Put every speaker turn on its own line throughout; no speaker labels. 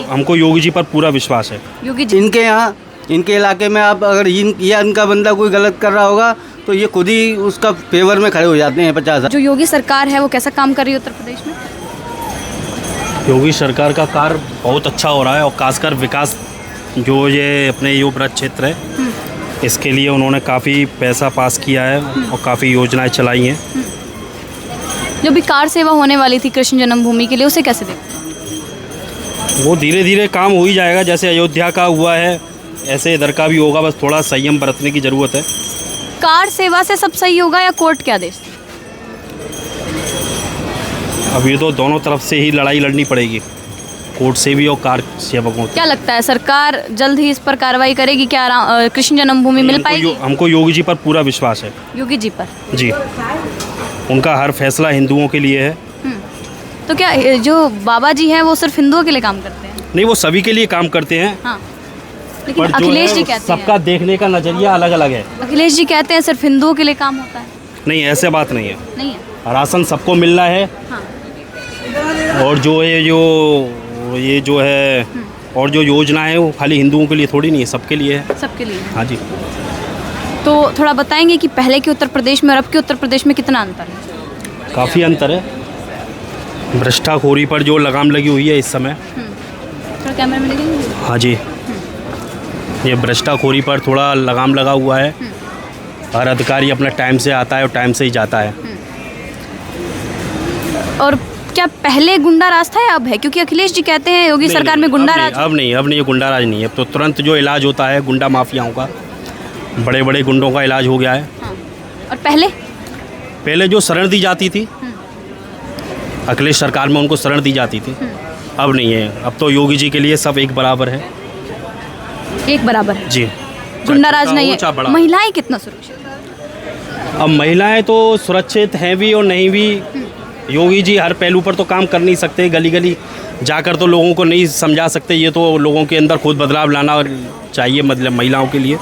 हमको योगी जी पर पूरा विश्वास है।
योगी जी
इनके यहाँ इनके इलाके में आप अगर इनका बंदा कोई गलत कर रहा होगा तो ये खुद ही उसका फेवर में खड़े हो जाते हैं 50।
जो योगी सरकार है वो कैसा काम कर रही है उत्तर प्रदेश में?
योगी सरकार का कार्य बहुत अच्छा हो रहा है और खासकर विकास जो ये अपने युवराज क्षेत्र है इसके लिए उन्होंने काफ़ी पैसा पास किया है और काफ़ी योजनाएं चलाई हैं।
जो भी कार सेवा होने वाली थी कृष्ण जन्मभूमि के लिए, उसे कैसे देखते?
वो धीरे धीरे काम हो ही जाएगा, जैसे अयोध्या का हुआ है ऐसे इधर का भी होगा, बस थोड़ा संयम बरतने की ज़रूरत है।
कार सेवा से सब सही होगा या कोर्ट के आदेश?
अब ये तो दोनों तरफ से ही लड़ाई लड़नी पड़ेगी, कोर्ट से भी और कार सेवकों से।
क्या लगता है सरकार जल्द ही इस पर कार्रवाई करेगी क्या? कृष्ण जन्मभूमि मिल पाएगी?
हमको योगी जी पर पूरा विश्वास है।
योगी जी पर
जी, उनका हर फैसला हिंदुओं के लिए है।
तो क्या जो बाबा जी हैं वो सिर्फ हिंदुओं के लिए काम करते हैं?
नहीं, वो सभी के लिए काम करते हैं।
हाँ, लेकिन
पर जो
अखिलेश
है,
जी कहते
सबका
हैं,
देखने का नज़रिया अलग अलग है।
अखिलेश जी कहते हैं सिर्फ हिंदुओं के लिए काम होता है।
नहीं, ऐसे बात नहीं है।
नहीं है?
राशन सबको मिलना है।
हाँ।
और जो है और जो योजना है वो खाली हिंदुओं के लिए थोड़ी नहीं है, सबके लिए है।
सबके लिए है।
हाँ जी।
तो थोड़ा बताएंगे कि पहले के उत्तर प्रदेश में और अब के उत्तर प्रदेश में कितना अंतर है?
काफ़ी अंतर है। भ्रष्टाखोरी पर जो लगाम लगी हुई है इस समय।
थोड़ा कैमरे में लगेंगे।
हाँ जी, ये भ्रष्टाखोरी पर थोड़ा लगाम लगा हुआ है। हर अधिकारी अपना टाइम से आता है और टाइम से ही जाता है।
और क्या पहले गुंडा राज था या अब है? क्योंकि अखिलेश जी कहते हैं योगी सरकार में गुंडा राज।
अब नहीं ये गुंडा राज नहीं है। अब तो तुरंत जो इलाज होता है गुंडा माफियाओं का, बड़े बड़े गुंडों का इलाज हो गया है।
हाँ। और पहले
जो शरण दी जाती थी अखिलेश सरकार में, उनको शरण दी जाती थी, अब नहीं है। अब तो योगी जी के लिए सब एक बराबर है।
एक बराबर है
जी,
गुंडा राज नहीं है। महिलाएं कितना सुरक्षित?
अब महिलाएं तो सुरक्षित हैं भी और नहीं भी। योगी जी हर पहलू पर तो काम कर नहीं सकते, गली गली जाकर तो लोगों को नहीं समझा सकते। ये तो लोगों के अंदर खुद बदलाव लाना चाहिए, मतलब महिलाओं के लिए।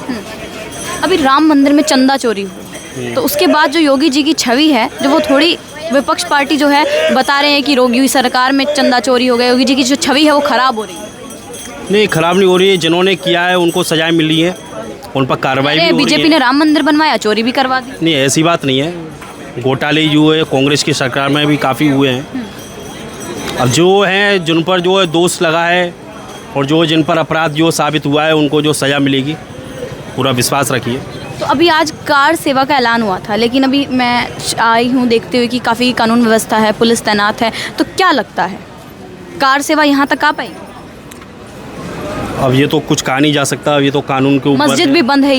अभी राम मंदिर में चंदा चोरी हुई, तो उसके बाद जो योगी जी की छवि है, जो वो थोड़ी विपक्ष पार्टी जो है बता रहे हैं कि योगी सरकार में चंदा चोरी हो गया, योगी जी की जो छवि है वो खराब हो रही है।
नहीं, खराब नहीं हो रही है। जिन्होंने किया है उनको सजाएं मिली है, उन पर कार्रवाई भी हो रही है।
बीजेपी ने राम मंदिर बनवाया, चोरी भी करवा दी।
नहीं, ऐसी बात नहीं है। घोटाले जो है कांग्रेस की सरकार में भी काफ़ी हुए हैं। अब जो हैं जिन पर जो है दोष लगा है और जिन पर अपराध जो साबित हुआ है उनको जो सज़ा मिलेगी, पूरा विश्वास रखिए।
तो अभी आज कार सेवा का ऐलान हुआ था, लेकिन अभी मैं आई हूँ देखते हुए कि काफ़ी कानून व्यवस्था है, पुलिस तैनात है, तो क्या लगता है कार सेवा यहाँ तक आ पाएगी?
अब ये तो कुछ कहा नहीं जा सकता। अब ये तो कानून के ऊपर।
मस्जिद भी बंद है,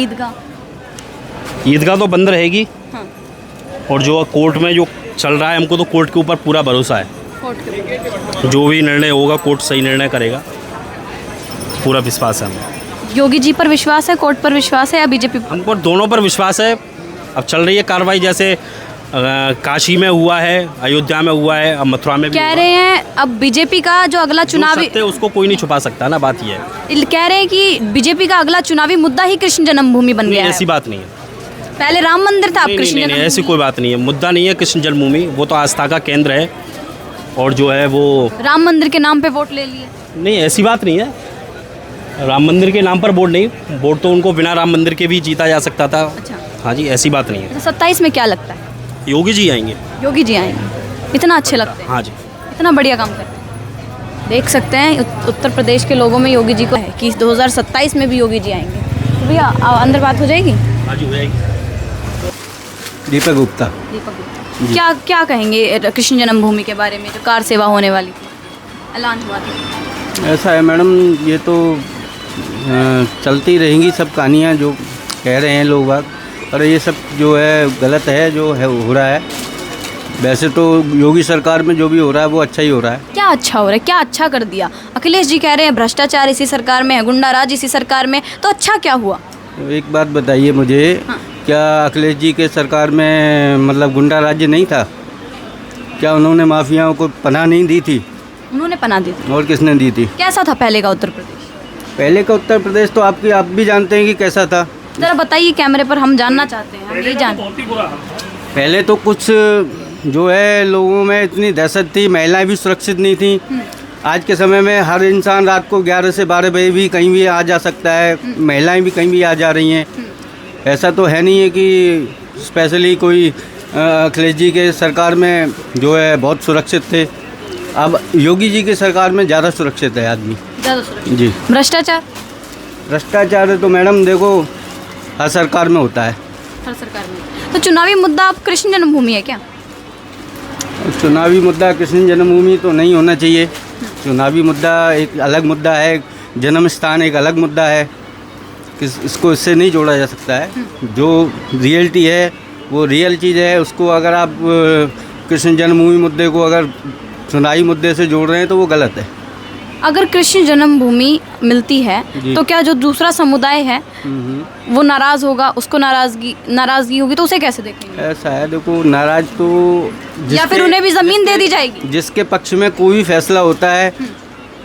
ईदगाह तो बंद रहेगी।
हाँ।
और जो कोर्ट में जो चल रहा है, हमको तो कोर्ट के ऊपर पूरा भरोसा है।
कोर्ट के
जो भी निर्णय होगा कोर्ट सही निर्णय करेगा, पूरा विश्वास है हमें।
योगी जी पर विश्वास है, कोर्ट पर विश्वास है या बीजेपी पर?
हमको दोनों पर विश्वास है। अब चल रही है कार्रवाई, जैसे काशी में हुआ है, अयोध्या में हुआ है, अब मथुरा में भी
कह रहे हैं अब बीजेपी का जो अगला चुनावी,
उसको कोई नहीं छुपा सकता ना, बात ये है।
कह रहे हैं कि बीजेपी का अगला चुनावी मुद्दा ही कृष्ण जन्मभूमि बन गया है।
ऐसी बात नहीं है।
पहले राम मंदिर था, अब कृष्ण
नहीं,
जन्मभूमि।
ऐसी कोई बात नहीं है। मुद्दा नहीं है कृष्ण जन्मभूमि, वो तो आस्था का केंद्र है। और जो है वो
राम मंदिर के नाम पे वोट ले लिए।
नहीं, ऐसी बात नहीं है। राम मंदिर के नाम पर वोट नहीं, वोट तो उनको बिना राम मंदिर के भी जीता जा सकता था।
अच्छा।
हाँ जी, ऐसी बात नहीं है।
तो 27 में क्या लगता है?
योगी जी आएंगे।
योगी जी आएंगे, इतना अच्छे लगते हैं।
हाँ जी,
इतना बढ़िया काम करते हैं। देख सकते हैं उत्तर प्रदेश के लोगों में योगी जी को है कि 2027 में भी योगी जी आएंगे। तो भैया अंदर बात हो जाएगी।
हाँ जी, हो जाएगी।
दीपक गुप्ता।
क्या कहेंगे कृष्ण जन्मभूमि के बारे में, जो कार सेवा होने वाली थी, ऐलान हुआ था?
ऐसा है मैडम, ये तो चलती रहेंगी सब कहानियाँ जो कह रहे हैं लोग बाग, पर ये सब जो है गलत है जो है हो रहा है। वैसे तो योगी सरकार में जो भी हो रहा है वो अच्छा ही हो रहा है।
क्या अच्छा हो रहा है? क्या अच्छा कर दिया? अखिलेश जी कह रहे हैं भ्रष्टाचार इसी सरकार में है, गुंडा राज इसी सरकार में, तो अच्छा क्या हुआ?
एक बात बताइए मुझे,
हाँ।
क्या अखिलेश जी के सरकार में मतलब गुंडा राज्य नहीं था? क्या उन्होंने माफियाओं को पनाह नहीं दी थी?
उन्होंने पनाह दी थी।
और किसने दी थी?
कैसा था पहले का उत्तर प्रदेश?
पहले का उत्तर प्रदेश तो आप भी जानते हैं कि कैसा था।
जरा बताइए कैमरे पर, हम जानना चाहते हैं, हम यही जानते हैं।
पहले तो कुछ जो है लोगों में इतनी दहशत थी, महिलाएं भी सुरक्षित नहीं थी। आज के समय में हर इंसान रात को 11 से 12 बजे भी कहीं भी आ जा सकता है, महिलाएं भी कहीं भी आ जा रही हैं। ऐसा तो है नहीं है कि स्पेशली कोई अखिलेश जी के सरकार में जो है बहुत सुरक्षित थे। अब योगी जी की सरकार में ज़्यादा सुरक्षित है आदमी।
ज़्यादा सुरक्षित।
जी। भ्रष्टाचार तो मैडम देखो हर सरकार में होता है।
हर सरकार में। तो चुनावी मुद्दा अब कृष्ण जन्मभूमि है क्या?
चुनावी मुद्दा कृष्ण जन्मभूमि तो नहीं होना चाहिए। चुनावी मुद्दा एक अलग मुद्दा है, जन्म स्थान एक अलग मुद्दा है, इसको इससे नहीं जोड़ा जा सकता है। जो रियलिटी है वो रियल चीज़ है, उसको अगर आप कृष्ण जन्मभूमि मुद्दे को अगर चुनावी मुद्दे से जोड़ रहे हैं तो वो गलत है।
अगर कृष्ण जन्मभूमि मिलती है तो क्या जो दूसरा समुदाय है वो नाराज होगा, उसको नाराजगी होगी, तो उसे कैसे देखेंगे?
ऐसा है, देखो नाराज तो
या फिर उन्हें भी ज़मीन दे दी जाएगी?
जिसके पक्ष में कोई भी फैसला होता है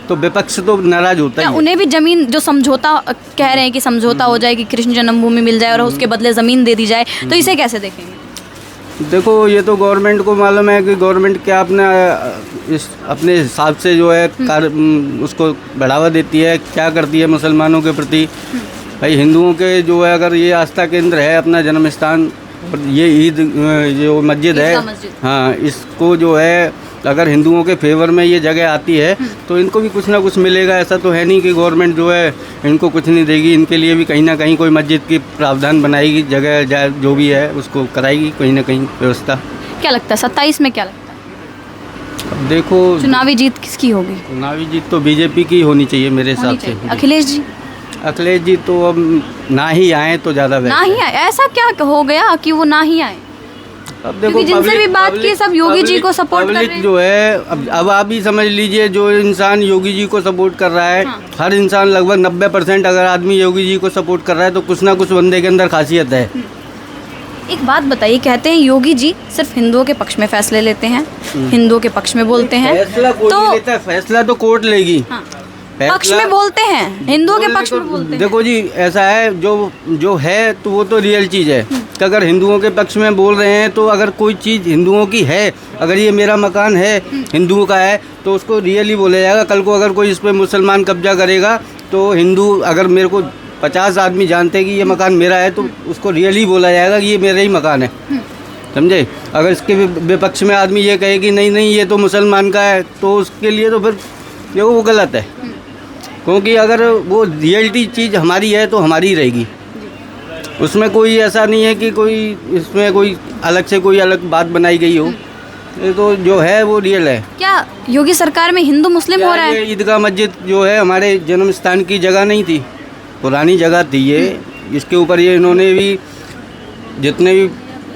तो विपक्ष तो नाराज होता
क्या
ही है।
उन्हें भी जमीन जो समझौता कह रहे हैं कि समझौता हो जाए कि कृष्ण जन्मभूमि मिल जाए और उसके बदले ज़मीन दे दी जाए, तो इसे कैसे देखेंगे?
देखो ये तो गवर्नमेंट को मालूम है कि गवर्नमेंट क्या अपने हिसाब से जो है उसको बढ़ावा देती है, क्या करती है मुसलमानों के प्रति। भाई हिंदुओं के जो है अगर ये आस्था केंद्र है अपना जन्म स्थान, और ये ईद जो मस्जिद है, हाँ, इसको जो है अगर हिंदुओं के फेवर में ये जगह आती है तो इनको भी कुछ ना कुछ मिलेगा। ऐसा तो है नहीं कि गवर्नमेंट जो है इनको कुछ नहीं देगी। इनके लिए भी कहीं ना कहीं कोई मस्जिद की प्रावधान बनाएगी, जगह जो भी है उसको कराएगी कहीं ना कहीं व्यवस्था।
क्या लगता है 27 में क्या लगता है?
अब देखो
चुनावी जीत किसकी होगी?
चुनावी जीत तो बीजेपी की होनी चाहिए मेरे हिसाब से।
अखिलेश जी?
अखिलेश जी तो अब ना ही आए तो ज़्यादा
ना ही आए? ऐसा क्या हो गया कि वो ना ही आए?
अब देखो
क्योंकि जिनसे भी बात की सब योगी जी को सपोर्ट कर रहे हैं।
जो है अब आप ही समझ लीजिए, जो इंसान योगी जी को सपोर्ट कर रहा है, हर इंसान लगभग 90% अगर आदमी योगी जी को सपोर्ट कर रहा है तो कुछ ना कुछ बंदे के अंदर खासियत है।
एक बात बताइए, कहते हैं योगी जी सिर्फ हिंदुओं के पक्ष में फैसले लेते हैं, हिंदुओं के पक्ष में बोलते हैं,
फैसला कोई नहीं लेता है, फैसला तो कोर्ट लेगी।
पक्ष में बोलते हैं, हिंदुओं के पक्ष में बोलते हैं।
देखो जी ऐसा है, जो है तो वो तो रियल चीज़ है कि अगर हिंदुओं के पक्ष में बोल रहे हैं तो अगर कोई चीज़ हिंदुओं की है, अगर ये मेरा मकान है हिंदुओं का है तो उसको रियली बोला जाएगा। कल को अगर कोई इस पर मुसलमान कब्जा करेगा तो हिंदू, अगर मेरे को 50 आदमी जानते हैं कि ये मकान मेरा है तो उसको रियली बोला जाएगा कि ये मेरा ही मकान है, समझे। अगर इसके विपक्ष में आदमी ये कहे कि नहीं ये तो मुसलमान का है तो उसके लिए तो फिर देखो वो गलत है। क्योंकि अगर वो रियलिटी चीज़ हमारी है तो हमारी ही रहेगी, उसमें कोई ऐसा नहीं है कि कोई इसमें कोई अलग से कोई अलग बात बनाई गई हो। ये तो जो है वो रियल है।
क्या योगी सरकार में हिंदू मुस्लिम हो रहा है?
ईदगाह मस्जिद जो है हमारे जन्म स्थान की जगह नहीं थी, पुरानी जगह थी ये। इसके ऊपर ये इन्होंने भी जितने भी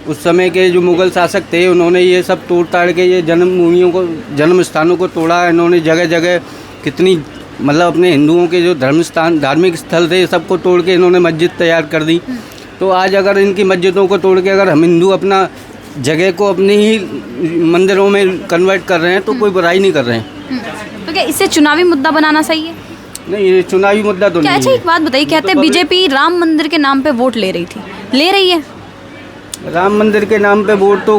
उस समय के जो मुग़ल शासक थे उन्होंने ये सब तोड़ ताड़ के ये जन्मभूमियों को, जन्म स्थानों को तोड़ा। इन्होंने जगह जगह कितनी मतलब अपने हिंदुओं के जो धार्मिक स्थल थे सबको तोड़ के इन्होंने मस्जिद तैयार कर दी। तो आज अगर इनकी मस्जिदों को तोड़ के अगर हम हिंदू अपना जगह को अपनी ही मंदिरों में कन्वर्ट कर रहे हैं तो कोई बुराई नहीं कर रहे हैं।
तो क्या इससे चुनावी मुद्दा बनाना सही है?
नहीं, ये चुनावी मुद्दा तो नहीं।
अच्छा एक बात बताइए, कहते हैं बीजेपी राम मंदिर के नाम पे वोट ले रही थी, ले रही है?
राम मंदिर के नाम पे वोट तो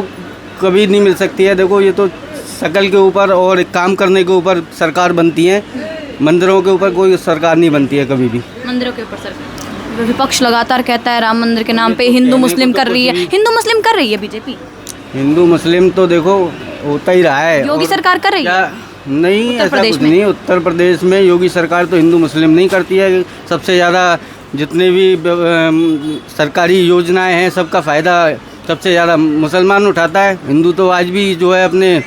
कभी नहीं मिल सकती है। देखो ये तो शकल के ऊपर और काम करने के ऊपर सरकार बनती है, मंदिरों के ऊपर कोई सरकार नहीं बनती है कभी भी।
मंदिरों के ऊपर सरकार, विपक्ष लगातार कहता है राम मंदिर के नाम पे हिंदू मुस्लिम कर रही है, हिंदू मुस्लिम कर रही है बीजेपी।
हिंदू मुस्लिम तो देखो होता ही रहा है।
योगी सरकार कर रही है?
नहीं, ऐसा कुछ नहीं। उत्तर प्रदेश में योगी सरकार तो हिंदू मुस्लिम नहीं करती है। सबसे ज़्यादा जितने भी सरकारी योजनाएं हैं सबका फ़ायदा सबसे ज़्यादा मुसलमान उठाता है। हिंदू तो आज भी जो है अपने,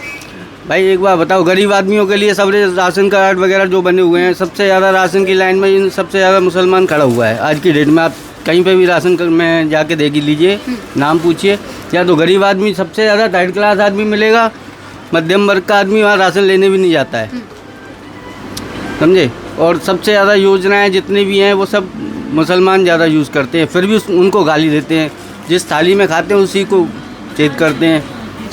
भाई एक बार बताओ, गरीब आदमियों के लिए सब राशन कार्ड वगैरह जो बने हुए हैं, सबसे ज़्यादा राशन की लाइन में सबसे ज़्यादा मुसलमान खड़ा हुआ है आज की डेट में। आप कहीं पे भी राशन में जाके देख लीजिए, नाम पूछिए, या तो गरीब आदमी सबसे ज़्यादा, थर्ड क्लास आदमी मिलेगा, मध्यम वर्ग का आदमी वहाँ राशन लेने भी नहीं जाता है, समझे। और सबसे ज़्यादा योजनाएं जितनी भी हैं वो सब मुसलमान ज़्यादा यूज़ करते हैं, फिर भी उनको गाली देते हैं। जिस थाली में खाते हैं उसी को छेद करते हैं।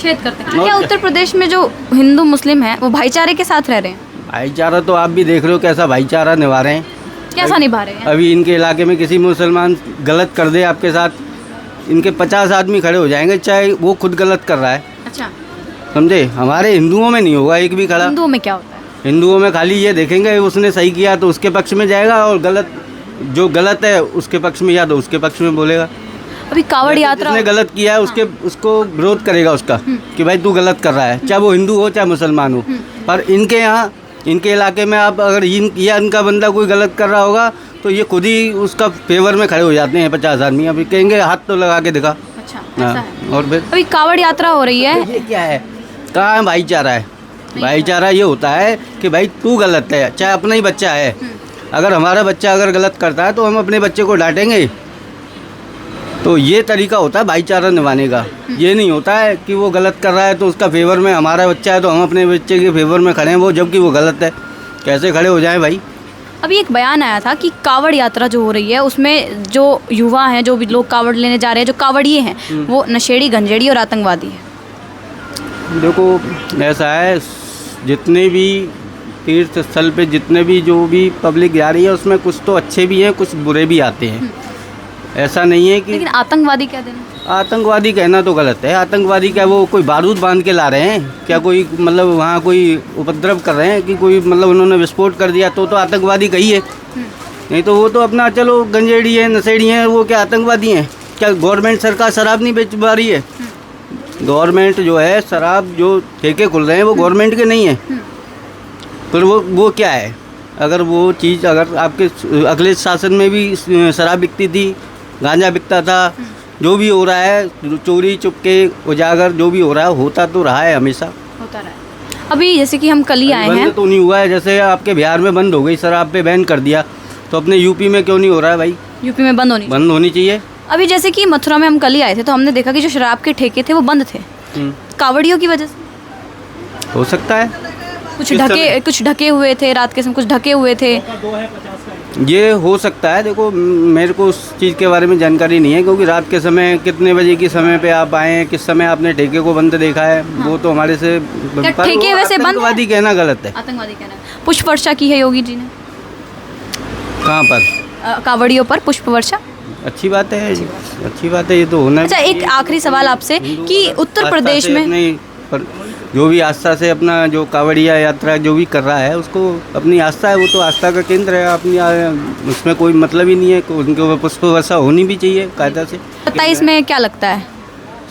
क्या उत्तर प्रदेश में जो हिंदू मुस्लिम हैं वो भाईचारे के साथ रह रहे हैं?
भाईचारा तो आप भी देख रहे हो कैसा भाईचारा निभा रहे हैं।
कैसा निभा रहे हैं?
अभी इनके इलाके में किसी मुसलमान गलत कर दे आपके साथ, इनके 50 आदमी खड़े हो जाएंगे, चाहे वो खुद गलत कर रहा है।
अच्छा,
समझे। हमारे हिंदुओं में नहीं होगा एक भी खड़ा।
हिंदुओं में क्या होता है?
हिंदुओं में खाली ये देखेंगे उसने सही किया तो उसके पक्ष में जाएगा, और गलत जो गलत है उसके पक्ष में या तो उसके पक्ष में बोलेगा।
अभी कावड़ यात्रा
जिसने गलत किया है उसको विरोध करेगा उसका कि भाई तू गलत कर रहा है, चाहे वो हिंदू हो चाहे मुसलमान हो। पर इनके यहाँ इनके इलाके में आप अगर इनका बंदा कोई गलत कर रहा होगा तो ये खुद ही उसका फेवर में खड़े हो जाते हैं 50 आदमी। अभी कहेंगे हाथ तो लगा के दिखा।
अच्छा,
हाँ,
ऐसा है।
और फिर
अभी कावड़ यात्रा हो रही है,
ये क्या है, कहाँ है भाईचारा है? भाईचारा ये होता है कि भाई तू गलत है, चाहे अपना ही बच्चा है, अगर हमारा बच्चा अगर गलत करता है तो हम अपने बच्चे को डांटेंगे। तो ये तरीका होता है भाईचारा निभाने का। ये नहीं होता है कि वो गलत कर रहा है तो उसका फेवर में हमारा बच्चा है तो हम अपने बच्चे के फेवर में खड़े हैं, वो जबकि वो गलत है। कैसे खड़े हो जाएं भाई?
अभी एक बयान आया था कि कावड़ यात्रा जो हो रही है उसमें जो युवा हैं, जो भी लोग कावड़ लेने जा रहे हैं, जो कावड़िए हैं, वो नशेड़ी, गंजेड़ी और आतंकवादी हैं।
देखो ऐसा है, जितने भी तीर्थ स्थल पे जितने भी जो भी पब्लिक जा रही है उसमें कुछ तो अच्छे भी हैं, कुछ बुरे भी आते हैं। ऐसा नहीं है कि
लेकिन आतंकवादी क्या देना?
आतंकवादी कहना तो गलत है। आतंकवादी क्या वो कोई बारूद बांध के ला रहे हैं क्या? कोई मतलब वहाँ कोई उपद्रव कर रहे हैं कि कोई मतलब उन्होंने विस्फोट कर दिया तो आतंकवादी कहिए। नहीं तो वो तो अपना चलो गंजेड़ी है, नशेड़ी हैं, वो क्या आतंकवादी हैं क्या? गवर्नमेंट सरकार शराब नहीं बेच पा रही है? गवर्नमेंट जो है शराब जो ठेके खुल रहे हैं वो गवर्नमेंट के नहीं है। फिर वो क्या है? अगर वो चीज़ अगर आपके अगले शासन में भी शराब बिकती थी, गांजा बिकता था, जो भी हो रहा है चोरी चुपके उजागर जो भी हो रहा है होता तो रहा है, हमेशा
होता रहा है। अभी जैसे कि हम कल ही आए हैं,
बंद तो नहीं हुआ है। जैसे आपके बिहार में बंद हो गई, शराब पे बैन कर दिया, तो अपने यूपी में क्यों नहीं हो रहा है भाई?
यूपी में बंद होनी
चाहिए।
अभी जैसे कि मथुरा में हम कल ही आए थे तो हमने देखा कि जो शराब के ठेके थे वो बंद थे, कावड़ियों की वजह से।
हो सकता है
कुछ ढके हुए थे, रात के समय कुछ ढके हुए थे,
ये हो सकता है। देखो मेरे को उस चीज़ के बारे में जानकारी नहीं है, क्योंकि रात के समय कितने बजे के समय पे आप आए हैं, किस समय आपने ठेके को बंद देखा है, वो तो हमारे से
ठेके वैसे बंद है?
आतंकवादी कहना गलत है।
आतंकवादी कहना। पुष्प वर्षा की है योगी जी ने,
कहाँ पर?
कावड़ियों पर पुष्प वर्षा।
अच्छी बात है, अच्छी बात है, ये तो होना।
अच्छा, एक आखिरी सवाल आपसे कि उत्तर प्रदेश में
जो भी आस्था से अपना जो कावड़िया यात्रा जो भी कर रहा है उसको अपनी आस्था है, वो तो आस्था का केंद्र है अपनी, उसमें कोई मतलब ही नहीं है। उनके ऊपर पुष्प वर्षा होनी भी चाहिए कायदा से।
27 में क्या लगता है?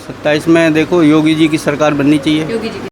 27 में देखो योगी जी की सरकार बननी चाहिए।
योगी जी